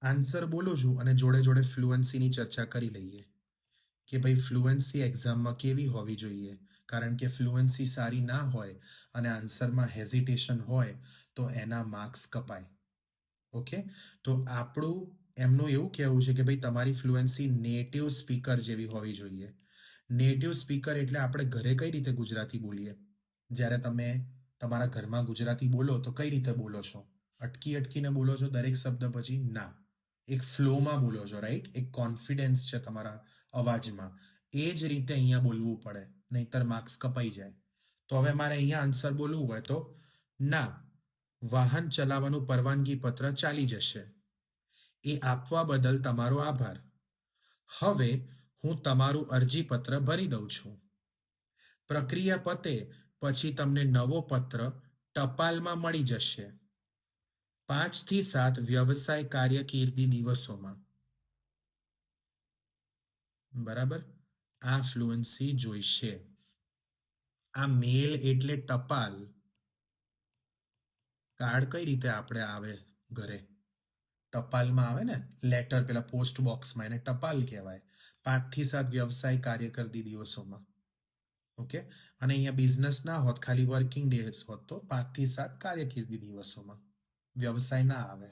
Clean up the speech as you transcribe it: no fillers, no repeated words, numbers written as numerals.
Answer બોલું છું અને જોડે જોડે ફ્લુઅન્સીની ચર્ચા કરી લઈએ કે ભાઈ ફ્લુઅન્સી એક્ઝામમાં કેવી હોવી જોઈએ. કારણ કે ફ્લુઅન્સી સારી ના હોય અને આન્સરમાં હેઝિટેશન હોય તો એના માર્ક્સ કપાય. ઓકે, તો આપણું એમનું એવું કહેવું છે કે ભાઈ તમારી ફ્લુઅન્સી નેટિવ સ્પીકર જેવી હોવી જોઈએ. નેટિવ સ્પીકર એટલે આપણે ઘરે કઈ રીતે ગુજરાતી બોલીએ? જ્યારે તમે તમારા ઘરમાં ગુજરાતી બોલો તો કઈ રીતે બોલો છો? અટકી અટકીને બોલો છો દરેક શબ્દ પછી? ના, એક ફ્લોમાં બોલો છો, રાઈટ? એક કોન્ફિડન્સ છે તમારા અવાજમાં. એ જ રીતે અહીંયા બોલવું પડે, નહીતર માર્ક્સ કપાઈ જાય. તો હવે મારે અહીંયા આન્સર બોલવું હોય તો ના, વાહન ચલાવવાનું પરવાનગી પત્ર ચાલી જશે. એ આપવા બદલ તમારો આભાર. હવે હું તમારું અરજીપત્ર ભરી દઉં છું. પ્રક્રિયા પતે પછી તમને નવો પત્ર ટપાલમાં મળી જશે 5 થી 7 વ્યવસાય કાર્યકિર્દી દિવસોમાં. બરાબર, આ ફ્લુઅન્સી જોઈશે. આ મેલ એટલે ટપાલ. કાર્ડ કઈ રીતે આપણે આવે ઘરે? ટપાલમાં આવે ને, લેટર પેલા પોસ્ટ બોક્સમાં, એને ટપાલ કહેવાય. 5 થી 7 વ્યવસાય કાર્યકર્દી દિવસોમાં. ઓકે, અને અહીંયા બિઝનેસ ના હોત, ખાલી વર્કિંગ ડેઝ હોત તો 5 થી 7 કાર્યકિર્દી દિવસોમાં. વ્યવસાય ના આવે.